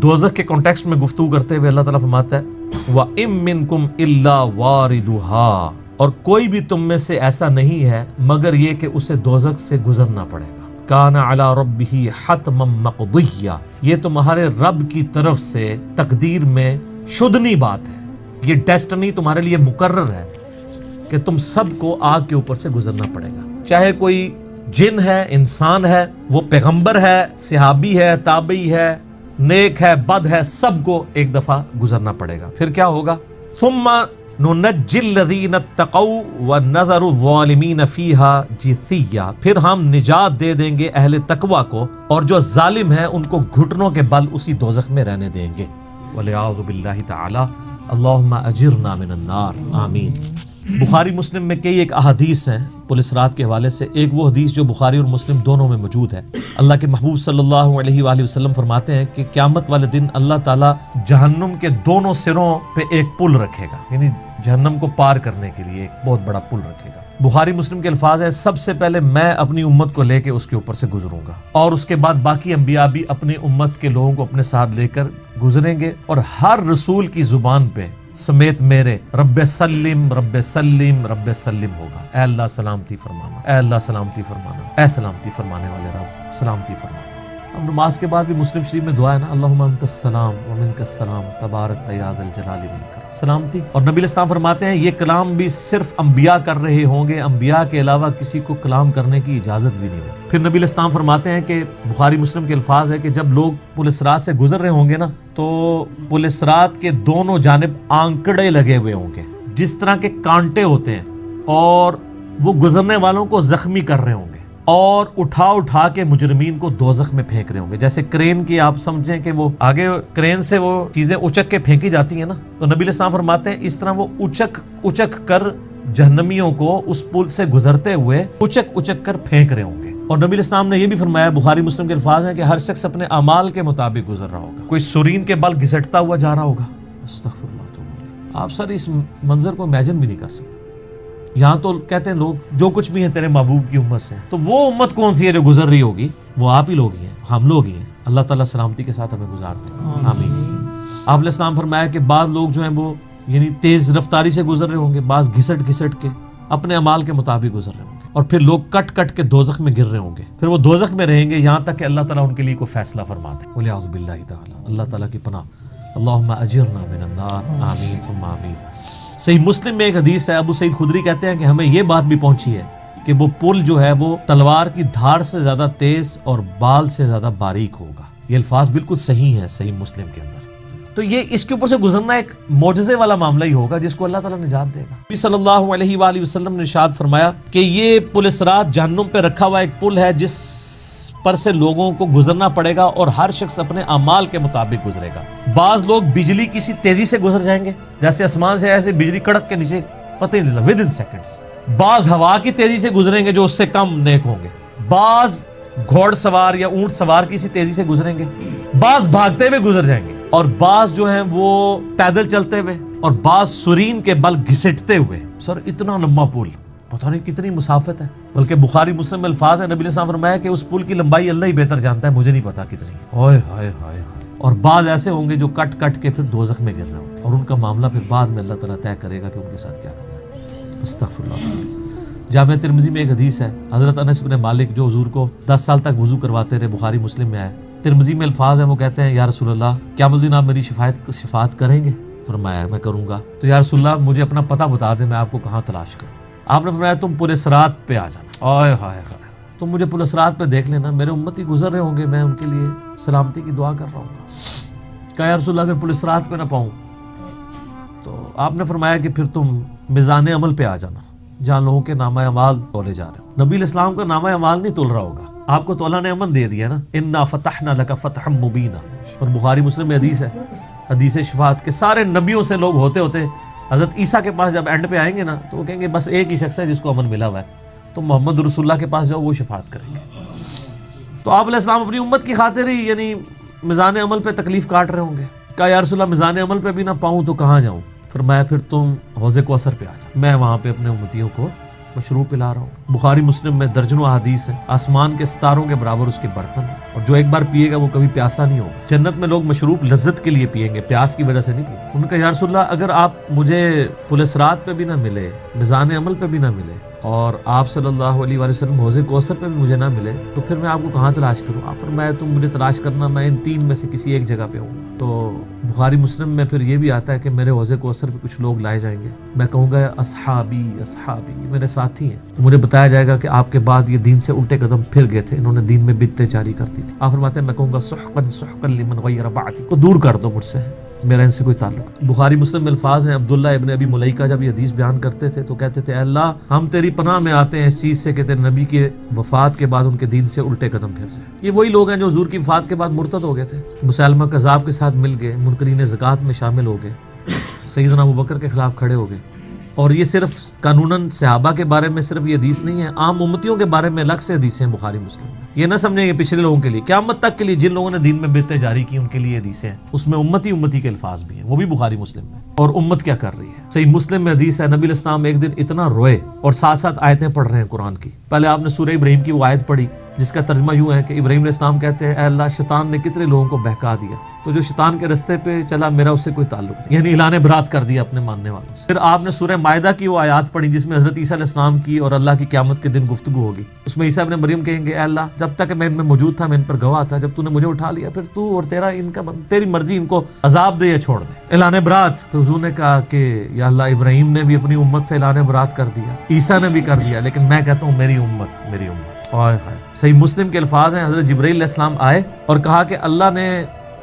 दोज़ख के कॉन्टेक्स्ट में गुफ्तगू करते हुए अल्लाह ताला फरमाता है वइम मिनकुम इल्ला वारिदुहा, और कोई भी तुम में से ऐसा नहीं है मगर ये कि उसे दोज़ख से गुजरना पड़ेगा। काना अला रब्बिही हतमम मक़दिय्या, ये तुम्हारे रब की तरफ से तकदीर में शुदनी बात है, ये डेस्टिनी तुम्हारे लिए मुकर्रर है कि तुम सबको आग के ऊपर से गुजरना पड़ेगा। चाहे कोई जिन है, इंसान है, वो पैगंबर है, सहाबी है, ताबई है, नेक है, बद है, सबको एक दफा गुजरना पड़ेगा। फिर क्या होगा? सुम्मा नुनज्जिल लज़ीना तक़ौ व नज़रु ज़ालिमीन फ़ीहा जिसिया, फिर हम निजात दे देंगे अहले तकवा को और जो जालिम है उनको घुटनों के बल उसी दोज़ख में रहने देंगे। वलियाउज़ु बिल्लाहि तआला, अल्लाहुम्मा अजिरना मिनन नार, आमीन। बुखारी मुस्लिम में कई एक अहादीस हैं पुलिस रात के हवाले से। एक वो हदीस जो बुखारी और मुस्लिम दोनों में मौजूद है। अल्लाह के महबूब सल्लल्लाहु अलैहि वसल्लम फरमाते हैं कि क़यामत वाले दिन अल्लाह ताला जहन्नुम के दोनों सिरों पे एक पुल रखेगा, यानी जहन्नम को पार करने के लिए एक बहुत बड़ा पुल रखेगा। बुखारी मुस्लिम के अल्फाज है, सबसे पहले मैं अपनी उम्मत को लेके उसके ऊपर से गुजरूंगा और उसके बाद बाकी अंबिया भी अपनी उम्मत के लोगों को अपने साथ लेकर गुजरेंगे, और हर रसूल की जुबान पे समेत मेरे रब्बे सल्लिम रब्बे सल्लिम रब्बे सल्लिम होगा। ऐ अल्लाह सलामती फरमाना, ऐ अल्लाह सलामती फरमाना, ऐ सलामती फरमाने वाले रब सलामती फरमाना। अब नमाज के बाद भी मुस्लिम शरीफ में दुआ है ना, अल्लाहुम्मा अंतस सलाम व मिनकस सलाम तबारक या ज़ल जलाली वल इकराम, सलामती। और नबी इस्लाम फरमाते हैं ये कलाम भी सिर्फ अंबिया कर रहे होंगे, अंबिया के अलावा किसी को कलाम करने की इजाजत भी नहीं होगी। फिर नबी इस्लाम फरमाते हैं कि बुखारी मुस्लिम के अल्फाज है कि जब लोग पुलिस रात से गुजर रहे होंगे ना, तो पुलिस रात के दोनों जानिब आंकड़े लगे हुए होंगे जिस तरह के कांटे होते हैं, और वो गुजरने वालों को जख्मी कर रहे होंगे और उठा उठा के मुजरिमीन को दोज़ख में फेंक रहे होंगे। जैसे क्रेन की आप समझें कि वो आगे क्रेन से वो चीजें उचक के फेंकी जाती हैं ना, तो नबी इस्लाम फरमाते हैं इस तरह वो उचक उचक कर जहन्नमियों को उस पुल से गुजरते हुए उचक उचक कर फेंक रहे होंगे। और नबी इस्लाम ने यह भी फरमाया, बुखारी मुस्लिम के अल्फाज हैं कि हर शख्स अपने अमाल के मुताबिक गुजर रहा होगा। कोई सुरीन के बल घिसटता हुआ जा रहा होगा, अस्तगफिरुल्लाह। आप सर इस मंजर को इमेजिन भी नहीं कर सकते। यहाँ तो कहते हैं लोग जो कुछ भी है तेरे महबूब की उम्मत से, तो वो उम्मत कौन सी है जो गुजर रही होगी? वो आप ही लोग ही हैं, हम लोग ही हैं। अल्लाह ताला सलामती के साथ हमें गुजार दे, आमीन। आपने इस्लाम फरमाया कि बाद लोग जो हैं वो यानी तेज रफ्तारी से गुजर रहे होंगे, बाज घिसट घिसट के अपने अमाल के मुताबिक गुजर रहे होंगे, और फिर लोग कट कट के दोज़ख में गिर रहे होंगे। फिर वो दोज़ख में रहेंगे यहाँ तक कि अल्लाह ताला उनके लिए कोई फैसला फरमा दे। वलियाउज़ु बिल्लाहि ताला, अल्लाह ताला की पनाह, अल्लाहुम्मा अजिरना मिनन नार, आमीन सुम्मा आमीन। सही मुस्लिम में एक हदीस है, अबू सईद खुदरी कहते हैं कि हमें ये बात भी पहुंची है कि वो पुल जो है वो तलवार की धार से ज्यादा तेज और बाल से ज्यादा बारीक होगा। ये अल्फाज बिल्कुल सही है सही मुस्लिम के अंदर। तो ये इसके ऊपर से गुजरना एक मौजज़े वाला मामला ही होगा जिसको अल्लाह ताला निजात देगा। नबी सल्लल्लाहु अलैहि वसल्लम ने इरशाद फरमाया कि ये पुलिस रात जहन्नुम पे रखा हुआ एक पुल है जिस पर से लोगों को गुजरना पड़ेगा और हर शख्स अपने अमाल के मुताबिक गुजरेगा। बाज लोग बिजली की सी तेजी से गुजर जाएंगे, जैसे आसमान से ऐसे बिजली कड़क के नीचे, पता ही नहीं विद इन सेकंड्स। बाज हवा की तेजी से गुजरेंगे जो उससे कम नेक होंगे। बाज घोड़सवार या ऊंट सवार की सी तेजी से गुजरेंगे, बाज भागते हुए गुजर जाएंगे, और बाज जो है वो पैदल चलते हुए, और बाज सुरीन के बल घिसटते हुए। सर इतना लंबा पुल, पता नहीं कितनी मुसाफत है। बल्कि बुखारी मुस्लिम में अल्फाज है, नबी ने फरमाया कि उस पुल की लंबाई अल्लाह ही बेहतर जानता है, मुझे नहीं पता कितनी है। ओए हाय हाय हाय। और बाज ऐसे होंगे जो कट कट के फिर दोज़ख में गिर रहे होंगे, और उनका मामला फिर बाद में अल्लाह ताला तय करेगा कि उनके साथ क्या करना है। अस्तगफिरुल्लाह। जामिया तिरमिज़ी में एक हदीस है, हजरत अनस इब्न मालिक जो हुजूर को 10 साल तक वुजू करवाते रहे, बुखारी मुस्लिम में आए। तिरमिज़ी में अल्फाज है, वो कहते हैं या रसूलल्लाह क़यामत दिन आप मेरी शिफात करेंगे? फरमाया मैं करूंगा। तो या रसूलल्लाह मुझे अपना पता बता दे, मैं आपको कहाँ तलाश करूँ? आपने फरमाया तुम पुलिस रात पे आ जाना। ओए हाय हाय, तुम मुझे पुलिस रात पे देख लेना, मेरे उम्मती गुजर रहे होंगे, मैं उनके लिए सलामती की दुआ कर रहा हूँ। कहा या रसूलल्लाह अगर पुलिस रात पे ना पाऊँ? तो आपने फरमाया कि फिर तुम मिज़ान अमल पे आ जाना, जहाँ लोगों के नामा अमाल तोले जा रहे हो। नबी इस्लाम का नामा अमाल नहीं तोल रहा होगा, आपको तो अल्लाह ने अमन दे दिया ना, इन्ना फतहना लका फतहम मुबीना। और बुखारी मुस्लिम में हदीस है, हदीस शफात के सारे नबियों से लोग होते होते हज़रत ईसा के पास जब एंड पे आएंगे ना, तो वो कहेंगे बस एक ही शख्स है जिसको अमन मिला हुआ है, तो मोहम्मद रसूलुल्लाह के पास जाओ, वो शफात करेंगे। तो आप अलैहिस्सलाम अपनी उम्मत की खातिर ही यानी मिज़ान अमल पे तकलीफ काट रहे होंगे। कहा या रसूलल्लाह मिज़ान अमल पे भी ना पाऊँ तो कहाँ जाऊँ? फरमाया फिर तुम हौज़े कौसर पे आ जाओ, मैं वहाँ पे अपने उम्मतियों को मशरूब पिला रहा हूँ। बुखारी मुस्लिम में दर्जनों हदीस है, आसमान के सितारों के बराबर उसके बर्तन اور جو ایک بار پیے گا وہ کبھی پیاسا نہیں ہوگا. جنت میں لوگ مشروب لذت کے لیے پیئیں گے, پیاس کی وجہ سے نہیں پیئیں گے. ان کا یا رسول اللہ اگر آپ مجھے پل صراط پہ بھی نہ ملے, میزان عمل پہ بھی نہ ملے, اور آپ صلی اللہ علیہ وآلہ وسلم حوض کوثر پہ بھی مجھے نہ ملے, تو پھر میں آپ کو کہاں تلاش کروں؟ آپ فرمایا تم مجھے تلاش کرنا, میں ان تین میں سے کسی ایک جگہ پہ ہوں. تو بخاری مسلم میں پھر یہ بھی آتا ہے کہ میرے حوض کوثر پہ کچھ لوگ لائے جائیں گے, میں کہوں گا اصحابی اصحابی, میرے ساتھی ہیں. مجھے بتایا جائے گا کہ آپ کے بعد یہ دین سے الٹے قدم پھر گئے تھے, انہوں نے دین میں بدعتیں جاری کر دی تھی. آپ فرماتے ہیں میں کہوں گا سحقا سحقا لمن غیر بعدی, کو دور کر دو مجھ سے, میرا ان سے کوئی تعلق. بخاری مسلم میں الفاظ ہیں, عبداللہ ابن ابی ملیکہ جب یہ حدیث بیان کرتے تھے تو کہتے تھے اے اللہ ہم تیری پناہ میں آتے ہیں اس چیز سے کہ تیرے نبی کے وفات کے بعد ان کے دین سے الٹے قدم پھر جائیں. یہ وہی لوگ ہیں جو حضور کی وفات کے بعد مرتد ہو گئے تھے, مسیلمہ کذاب کے ساتھ مل گئے, منکرین زکوٰۃ میں شامل ہو گئے, سیدنا ابوبکر کے خلاف کھڑے ہو گئے. اور یہ صرف قانوناً صحابہ کے بارے میں صرف یہ حدیث نہیں ہے, عام امتیوں کے بارے میں الگ سے حدیثیں ہیں بخاری مسلم میں. یہ نہ سمجھیں کہ پچھلے لوگوں کے لیے, قیامت تک کے لیے جن لوگوں نے دین میں بدعتیں جاری کی ان کے لیے حدیثیں ہیں, اس میں امتی کے الفاظ بھی ہیں, وہ بھی بخاری مسلم میں. اور امت کیا کر رہی ہے؟ صحیح مسلم میں حدیث ہے, نبی علیہ السلام ایک دن اتنا روئے اور ساتھ ساتھ آیتیں پڑھ رہے ہیں قرآن کی. پہلے آپ نے سورہ ابراہیم کی وہ آیت پڑھی جس کا ترجمہ یوں ہے کہ ابراہیم علیہ السلام کہتے ہیں اے اللہ شیطان نے کتنے لوگوں کو بہکا دیا, تو جو شیطان کے رستے پہ چلا میرا اس سے کوئی تعلق نہیں, یعنی اعلان برات کر دیا اپنے ماننے والوں سے. پھر آپ نے سورہ مائدہ کی وہ آیات پڑھی جس میں حضرت عیسیٰ علیہ السلام کی اور اللہ کی قیامت کے دن گفتگو ہوگی. اس میں عیسیٰ ابن مریم کہیں گے اے اللہ جب تک میں ان میں موجود تھا میں ان پر گواہ تھا, جب تو نے مجھے اٹھا لیا پھر تو اور تیرا ان کا تیری مرضی, ان کو عذاب دے یا چھوڑ دے. اعلان برات. پھر حضور نے کہا کہ یا اللہ ابراہیم نے بھی اپنی امت سے اعلان برات کر دیا, عیسیٰ نے بھی کر دیا, لیکن میں کہتا ہوں میری امت میری امت. صحیح مسلم کے الفاظ ہیں, حضرت جبرائیل علیہ السلام آئے اور کہا کہ اللہ نے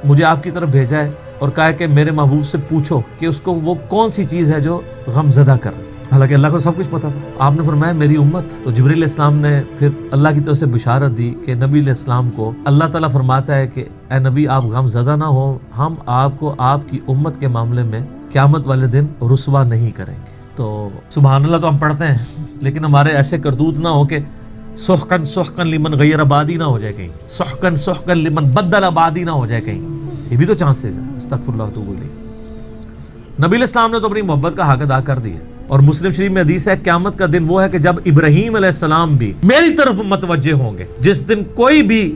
مجھے آپ کی طرف بھیجا ہے اور کہا کہ میرے محبوب سے پوچھو کہ اس کو وہ کون سی چیز ہے جو غم زدہ کر رہی. حالانکہ اللہ کو سب کچھ پتا تھا. آپ نے فرمایا میری امت. تو جبرائیل علیہ السلام نے پھر اللہ کی طرف سے بشارت دی کہ نبی علیہ السلام کو اللہ تعالیٰ فرماتا ہے کہ اے نبی آپ غم زدہ نہ ہو, ہم آپ کو آپ کی امت کے معاملے میں قیامت والے دن رسوا نہیں کریں گے. تو سبحان اللہ تو ہم پڑھتے ہیں, لیکن ہمارے ایسے کرتوت نہ ہو کہ سحقن سحقن لمن غیر آبادی نہ ہو جائے کہیں, سحقن سحقن لمن بدل آبادی نہ ہو جائے کہیں. یہ بھی تو چانسز ہیں. استغفر اللہ تو بولی. نبی علیہ السلام نے تو اپنی محبت کا حق ادا کر دیا. اور مسلم شریف میں حدیث ہے قیامت کا دن وہ ہے کہ جب ابراہیم علیہ السلام بھی میری طرف متوجہ ہوں گے. جس دن کوئی بھی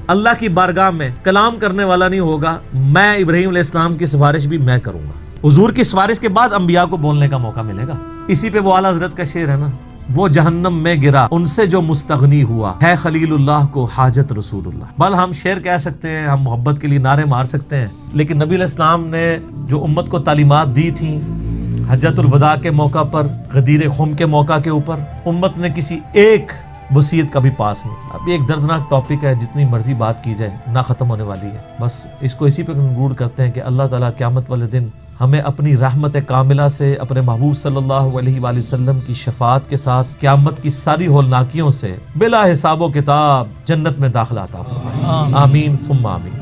اللہ کی بارگاہ میں کلام کرنے والا نہیں ہوگا, میں ابراہیم علیہ السلام کی سفارش بھی میں کروں گا. حضور کی سفارش کے بعد انبیاء کو بولنے کا موقع ملے گا. اسی پہ وہ اعلیٰ حضرت کا شعر ہے نا, وہ جہنم میں گرا ان سے جو مستغنی ہوا, ہے خلیل اللہ کو حاجت رسول اللہ. بل ہم شعر کہہ سکتے ہیں, ہم محبت کے لیے نعرے مار سکتے ہیں, لیکن نبی علیہ السلام نے جو امت کو تعلیمات دی تھیں حجۃ الوداع کے موقع پر, غدیر خم کے موقع کے اوپر, امت نے کسی ایک وصیت کا بھی پاس نہیں. اب ایک دردناک ٹاپک ہے, جتنی مرضی بات کی جائے نہ ختم ہونے والی ہے. بس اس کو اسی پہ کنکلوڈ کرتے ہیں کہ اللہ تعالیٰ قیامت والے دن ہمیں اپنی رحمت کاملہ سے اپنے محبوب صلی اللہ علیہ وآلہ وسلم کی شفاعت کے ساتھ قیامت کی ساری ہولناکیوں سے بلا حساب و کتاب جنت میں داخلہ عطا فرمائے. آمین ثم آمین.